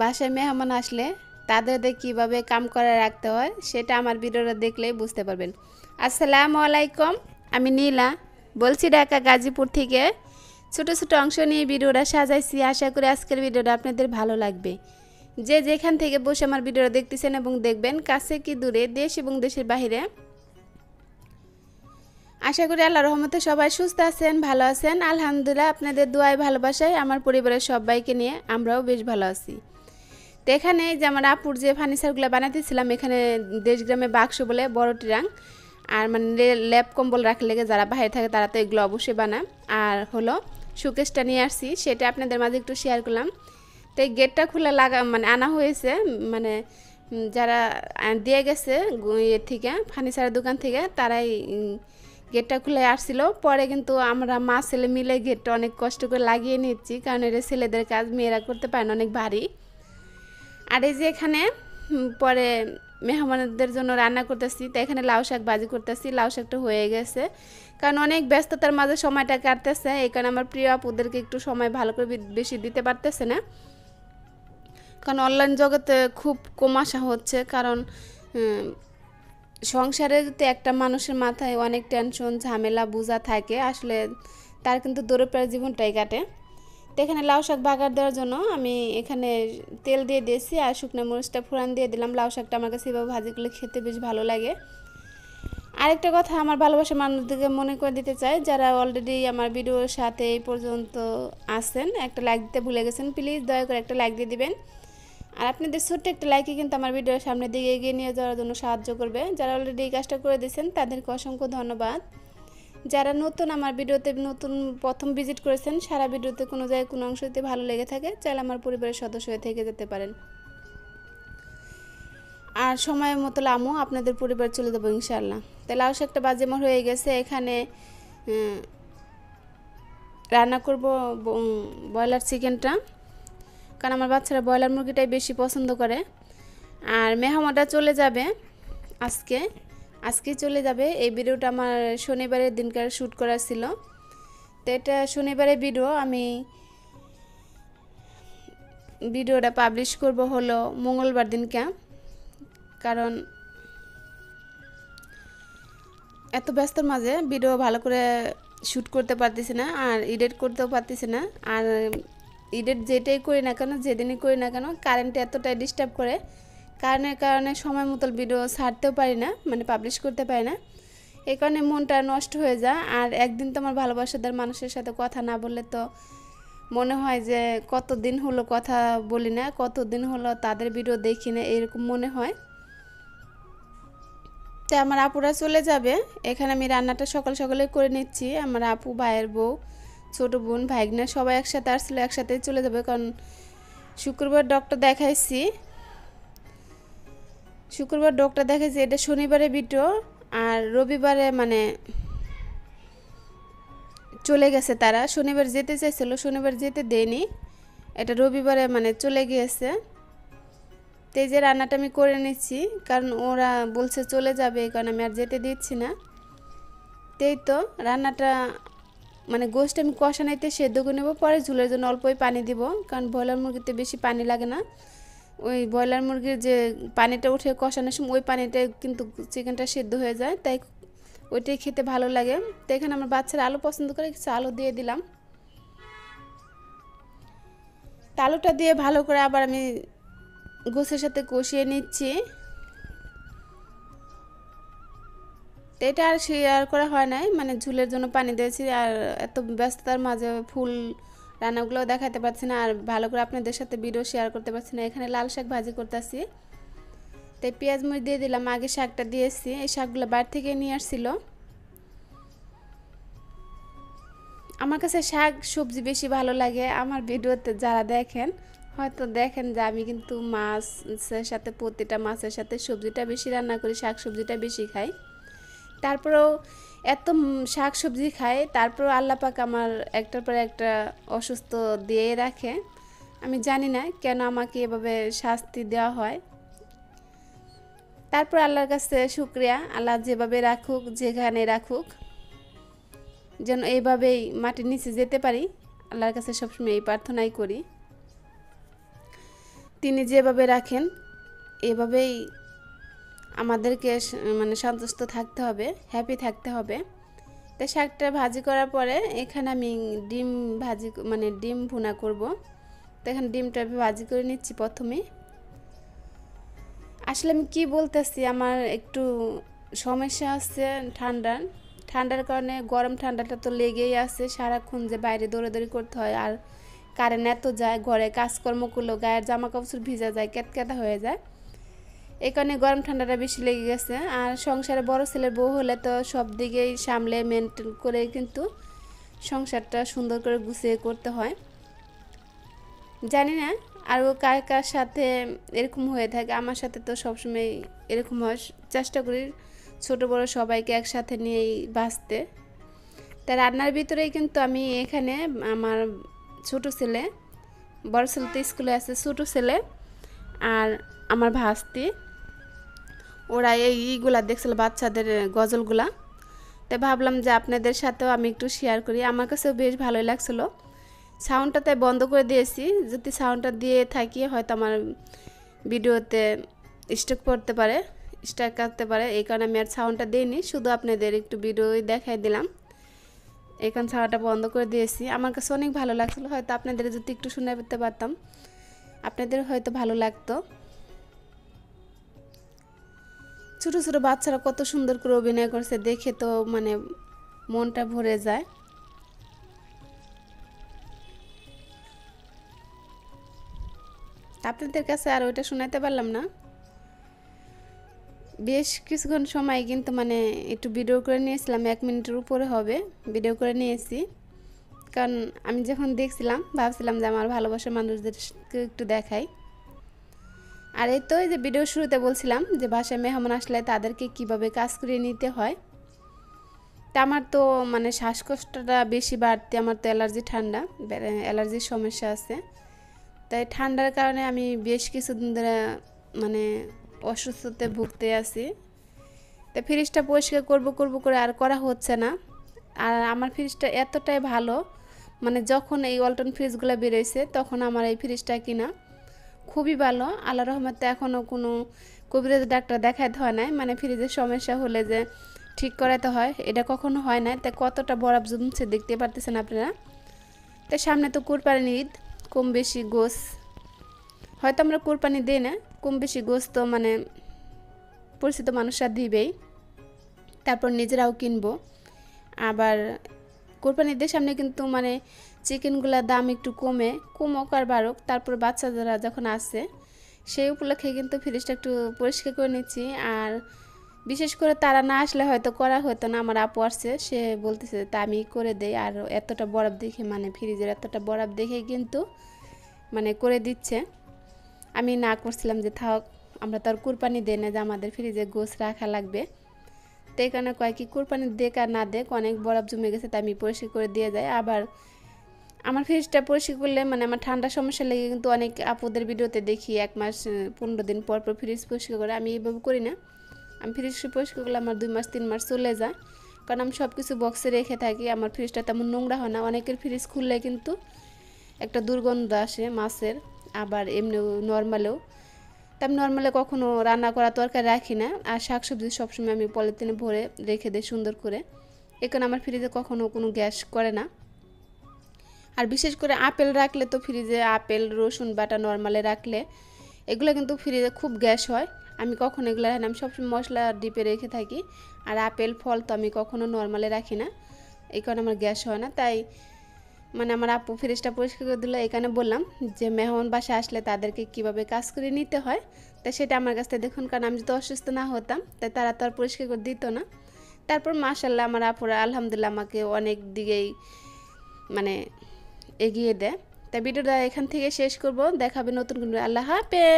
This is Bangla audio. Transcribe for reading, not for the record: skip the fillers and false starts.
বাসায় মেহমান আসলে তাদের কিভাবে কাম করে রাখতে হয় সেটা আমার ভিডিওটা দেখলেই বুঝতে পারবেন। আসসালামু আলাইকুম, আমি নীলা বলছি ঢাকা গাজীপুর থেকে। ছোট ছোট অংশ নিয়ে ভিডিওটা সাজাইছি, আশা করি আজকের ভিডিওটা আপনাদের ভালো লাগবে। যে যেখান থেকে বসে আমার ভিডিওটা দেখতেছেন এবং দেখবেন, কাছে কি দূরে, দেশ এবং দেশের বাইরে, আশা করি আল্লাহর রহমতে সবাই সুস্থ আছেন, ভালো আছেন। আলহামদুলিল্লাহ, আপনাদের দোয়ায় ভালোবাসায় আমার পরিবারের সবাইকে নিয়ে আমরাও বেশ ভালো আছি। তো এখানে যে আমার আপুর যে ফার্নিচারগুলো বানাতেছিলাম, এখানে দেশগ্রামে বাক্স বলে বড় টিরাং, আর মানে ল্যাপ কম্বল রাখলে লেগে যারা বাইরে থাকে তারা তো এগুলো অবশ্যই বানায়। আর হলো শোকেসটা নিয়ে আসছি, সেটা আপনাদের মাঝে একটু শেয়ার করলাম। তো এই গেটটা খুলে মানে আনা হয়েছে, মানে যারা দিয়ে গেছে ইয়ে থেকে ফার্নিচারের দোকান থেকে, তারাই গেটটা খুলে আসছিল। পরে কিন্তু আমরা মা ছেলে মিলে গেটটা অনেক কষ্ট করে লাগিয়ে নিচ্ছি, কারণ এটা ছেলেদের কাজ, মেয়েরা করতে পারে না, অনেক ভারী। আর এই যে এখানে পরে মেহমানদের জন্য রান্না করতেছি, তো এখানে লাউ শাক ভাজি করতেছি। লাউ শাকটা হয়ে গেছে, কারণ অনেক ব্যস্ততার মাঝে সময়টা কাটতেছে, এই কারণে আমার প্রিয় আপুদেরকে একটু সময় ভালো করে বেশি দিতে পারতেছে না, কারণ অনলাইন জগতে খুব কম আসা হচ্ছে। কারণ সংসারে যদি একটা মানুষের মাথায় অনেক টেনশন ঝামেলা বোঝা থাকে, আসলে তার কিন্তু দৌড়ে জীবনটাই কাটে। তো এখানে লাউ শাক বাগার দেওয়ার জন্য আমি এখানে তেল দিয়ে দিয়েছি, আর শুকনো মরিচটা ফোড়ন দিয়ে দিলাম। লাউ শাকটা আমার কাছে এভাবে ভাজি করলে খেতে বেশ ভালো লাগে। আরেকটা কথা আমার ভালোবাসার মানুষদেরকে মনে করে দিতে চাই, যারা অলরেডি আমার ভিডিওর সাথে এই পর্যন্ত আছেন, একটা লাইক দিতে ভুলে গেছেন, প্লিজ দয়া করে একটা লাইক দিয়ে দিবেন। আর আপনাদের ছোট্ট একটা লাইকে কিন্তু আমার ভিডিওর সামনের দিকে এগিয়ে নিয়ে যাওয়ার জন্য সাহায্য করবে। যারা অলরেডি এই কাজটা করে দিয়েছেন তাদেরকে অসংখ্য ধন্যবাদ। যারা নতুন আমার ভিডিওতে নতুন প্রথম ভিজিট করেছেন, সারা ভিডিওতে কোনো জায়গায় কোনো অংশতে ভালো লেগে থাকে, চাইলে আমার পরিবারের সদস্য হয়ে থেকে যেতে পারেন। আর সময় মতো লামো আপনাদের পরিবার চলে যাবো ইনশাল্লাহ। তাই লাউ শাকটা বাজে আমার হয়ে গেছে। এখানে রান্না করব ব্রয়লার চিকেনটা, কারণ আমার বাচ্চারা ব্রয়লার মুরগিটাই বেশি পছন্দ করে। আর মেহমানটা চলে যাবে আজকেই চলে যাবে। এই ভিডিওটা আমার শনিবারের দিনকার শ্যুট করা ছিল, তো এটা শনিবারের ভিডিও। আমি ভিডিওটা পাবলিশ করব হলো মঙ্গলবার দিনকে, কারণ এত ব্যস্তর মাঝে ভিডিও ভালো করে শ্যুট করতে পারতেছি না, আর এডিট করতেও পারতেছি না। আর এডিট যেটাই করি না কেন, যেদিনই করি না কেন, কারেন্টে এতটাই ডিস্টার্ব করে, কারণের কারণে সময় মতো ভিডিও ছাড়তেও পারি না, মানে পাবলিশ করতে পারি না। এই কারণে মনটা নষ্ট হয়ে যায়। আর একদিন তো আমার ভালোবাসাদার মানুষের সাথে কথা না বললে তো মনে হয় যে কতদিন হলো কথা বলি না, কতদিন হলো তাদের ভিডিও দেখি না, এরকম মনে হয়। তো আমার আপুরা চলে যাবে, এখানে আমি রান্নাটা সকাল সকালে করে নিচ্ছি। আমার আপু, ভাইয়ের বউ, ছোটো বোন, ভাইগনা সবাই একসাথে আসলে একসাথেই চলে যাবে, কারণ শুক্রবার ডক্টর দেখাইছি। এটা শনিবারে ভিডিও, আর রবিবারে মানে চলে গেছে তারা। শনিবার যেতে চাইছিল, শনিবার যেতে দেয়নি, এটা রবিবারে মানে চলে গিয়েছে। তো এই যে রান্নাটা আমি করে নিচ্ছি, কারণ ওরা বলছে চলে যাবে, এই কারণে আমি আর যেতে দিচ্ছি না। তো রান্নাটা মানে গোশটা আমি কষানাইতে সেদ্ধ করে নেবো, পরে ঝুলের জন্য অল্পই পানি দিব, কারণ ব্রয়লার মুরগিতে বেশি পানি লাগে না। ওই ব্রয়লার মুরগির যে পানিটা উঠে কষানোর সময় ওই পানিতে কিন্তু চিকেনটা সেদ্ধ হয়ে যায়, তাই ওইটাই খেতে ভালো লাগে। তো এখানে আমার বাচ্চারা আলু পছন্দ করে, কিছু আলু দিয়ে দিলাম। আলুটা দিয়ে ভালো করে আবার আমি গোশের সাথে কষিয়ে নিচ্ছি। তো এটা আর শেয়ার করা হয় নাই, মানে ঝুলের জন্য পানি দিয়েছি, আর এত ব্যস্ততার মাঝে ফুল রান্নাগুলো দেখাতে পারছি না, আর ভালো করে আপনাদের সাথে ভিডিও শেয়ার করতে পারছি না। এখানে লাল শাক ভাজি করতেছি, তাই পেঁয়াজ মরিচ দিয়ে দিলাম। আগে শাকটা দিয়েছি, এই শাকগুলো বাইরে থেকে নিয়ে আসছিল। আমার কাছে শাক সবজি বেশি ভালো লাগে। আমার ভিডিওতে যারা দেখেন হয়তো দেখেন যে আমি কিন্তু মাছের সাথে, প্রতিটা মাছের সাথে সবজিটা বেশি রান্না করি, শাক সবজিটা বেশি খাই। তারপরেও এত শাক সবজি খাই, তারপরেও আল্লাহ পাক আমার একটার পর একটা অসুস্থ দিয়ে রাখে। আমি জানি না কেন আমাকে এভাবে শাস্তি দেওয়া হয়। তারপর আল্লাহর কাছে শুকরিয়া, আল্লাহ যেভাবে রাখুক, যেখানে রাখুক, যেন এইভাবেই মাটির নিচে যেতে পারি, আল্লাহর কাছে সবসময় এই প্রার্থনাই করি। তিনি যেভাবে রাখেন এভাবেই আমাদেরকে মানে সন্তুষ্ট থাকতে হবে, হ্যাপি থাকতে হবে। তো শাকটা ভাজি করার পরে এখানে আমি ডিম ভাজি মানে ডিম ভুনা করব। তো এখানে ডিমটা ভাজি করে নিচ্ছি প্রথমে। আসলে আমি কি বলতেছি, আমার একটু সমস্যা আছে ঠান্ডার কারণে, গরম ঠান্ডাটা তো লেগেই আছে, সারাক্ষণ যে বাইরে দৌড়াদৌড়ি করতে হয়, আর কারেন্ট এত যায়, ঘরে কাজকর্ম করলেও গায়ের জামা কাপড় ভিজা যায়, ক্যাতক্যাতা হয়ে যায়। এই কারণে গরম ঠান্ডাটা বেশি লেগে গেছে। আর সংসারে বড় ছেলের বউ হলে তো সব দিকেই সামলে মেনটেন করে কিন্তু সংসারটা সুন্দর করে গুছিয়ে করতে হয়। জানি না আরও কার কার সাথে এরকম হয়ে থাকে, আমার সাথে তো সবসময় এরকম হয়। চেষ্টা করি ছোট বড় সবাইকে একসাথে নিয়েই বাঁচতে। তা রান্নার ভিতরেই কিন্তু আমি এখানে আমার ছোট ছেলে, বড় ছেলে তো স্কুলে আছে, ছোট ছেলে আর আমার ভাস্তি, ওরা এইগুলা দেখছিল বাচ্চাদের গজলগুলা। তাই ভাবলাম যে আপনাদের সাথেও আমি একটু শেয়ার করি, আমার কাছেও বেশ ভালোই লাগছিলো। সাউন্ডটা তাই বন্ধ করে দিয়েছি, যদি সাউন্ডটা দিয়ে থাকি হয়তো আমার ভিডিওতে স্টক পড়তে পারে, স্ট্রাইক করতে পারে, এই কারণে আমি আর সাউন্ডটা দিইনি, শুধু আপনাদের একটু ভিডিওই দেখাই দিলাম। এখানে সাউন্ডটা বন্ধ করে দিয়েছি। আমার কাছে অনেক ভালো লাগছিলো, হয়তো আপনাদের যদি একটু শুনে পেতে পারতাম আপনাদের হয়তো ভালো লাগতো। ছোটো ছোটো বাচ্চারা কত সুন্দর করে অভিনয় করছে, দেখে তো মানে মনটা ভরে যায়। আপনাদের কাছে আর ওইটা শোনাতে পারলাম না। বেশ কিছুক্ষণ সময় কিন্তু মানে একটু ভিডিও করে নিয়েছিলাম, 1 মিনিটের উপরে হবে ভিডিও করে নিয়েছি। কারণ আমি যখন দেখছিলাম ভাবছিলাম যে আমার ভালোবাসার মানুষদেরকে একটু দেখাই। আর এই তো এই যে ভিডিও শুরুতে বলছিলাম যে বাসায় মেহমান আসলে তাদেরকে কিভাবে কাজ করিয়ে নিতে হয়। তা আমার তো মানে শ্বাসকষ্টটা বেশি বাড়তে, আমার তো অ্যালার্জির সমস্যা আছে। তাই ঠান্ডার কারণে আমি বেশ কিছুদিন ধরে মানে অসুস্থতায় ভুগতে আছি। তাই ফ্রিজটা পরিষ্কার করব করে আর করা হচ্ছে না। আর আমার ফ্রিজটা এতটাই ভালো, মানে যখন এই ওয়ালটন ফ্রিজগুলো বেরোইছে তখন আমার এই ফ্রিজটা কিনা খুবই ভালো। আল্লাহর রহমতে এখনও কোনো কবিরাজ ডাক্তার দেখাতে হয় নাই, মানে ফ্রিজের সমস্যা হলে যে ঠিক করাতে হয় এটা কখনো হয় না। তাই কতটা বরফ জমছে দেখতে পারতেছেন আপনারা। তাই সামনে তো কুরবানির ঈদ, কম বেশি গোস হয়তো আমরা কুরবানি দিই না, কম বেশি গোস তো মানে পরিচিত মানুষরা দিবেই, তারপর নিজেরাও কিনবো। আবার কোরবানির ঈদের সামনে কিন্তু মানে চিকেনগুলোর দাম একটু কমুক আর বাড়ুক, তারপর বাচ্চারা যখন আসে সেই উপলক্ষে কিন্তু ফ্রিজটা একটু পরিষ্কার করে নিচ্ছি। আর বিশেষ করে তারা না আসলে হয়তো করা হতো না, আমার আপু আসছে, সে বলতেছে তা আমি করে দেই। আর এতটা বরফ দেখে মানে ফ্রিজের এতটা বরফ দেখে কিন্তু মানে করে দিচ্ছে। আমি না করছিলাম যে থাক, আমরা তো আর কুরবানি দেই না যে আমাদের ফ্রিজে গোস রাখা লাগবে। তো এই কারণে কয়েক কি কুরবানি দেখ আর না দেখ অনেক বরফ জমে গেছে, তাই আমি পরিষ্কার করে দিয়ে যাই। আবার আমার ফ্রিজটা পরিষ্কার করলে মানে আমার ঠান্ডার সমস্যা লেগে কিন্তু অনেক আপুদের ভিডিওতে দেখি 1 মাস 15 দিন পর পর ফ্রিজ পরিষ্কার করে, আমি এইভাবে করি না। আমি ফ্রিজ পরিষ্কার করলে আমার 2 মাস 3 মাস চলে যায়, কারণ আমি সব কিছু বক্সে রেখে থাকি। আমার ফ্রিজটা তেমন নোংরা হয় না। অনেকের ফ্রিজ খুললে কিন্তু একটা দুর্গন্ধ আসে মাছের, আবার এমনি নর্মালেও। তা আমি নর্মালে কখনো রান্না করা তরকারি রাখি না। আর শাকসবজি সবসময় আমি পলিথিনে ভরে রেখে দিই সুন্দর করে, এখানে আমার ফ্রিজে কখনো কোনো গ্যাস করে না। আর বিশেষ করে আপেল রাখলে তো ফ্রিজে আপেল রসুন বাটা নর্মালে রাখলে এগুলো কিন্তু ফ্রিজে খুব গ্যাস হয়। আমি কখনো এগুলো রাখি না, আমি সবসময় মশলা ডিপে রেখে থাকি। আর আপেল ফল তো আমি কখনো নর্মালে রাখি না, এই কারণে আমার গ্যাস হয় না। তাই মানে আমার আপু ফ্রিজটা পরিষ্কার করে দিল। এখানে বললাম যে মেহমান বাসায় আসলে তাদেরকে কিভাবে কাজ করে নিতে হয়, তাই সেটা আমার কাছ থেকে দেখুন। কারণ আমি যদি অসুস্থ না হতাম তাই তারা তো আর পরিষ্কার করে দিত না। তারপর মাশাআল্লাহ আমার আপুরা আলহামদুলিল্লাহ আমাকে অনেক দিকেই মানে এগিয়ে দেয়। তাই ভিডিওটা এখান থেকে শেষ করব, দেখাবে নতুন কোনো। আল্লাহ হাফেজ।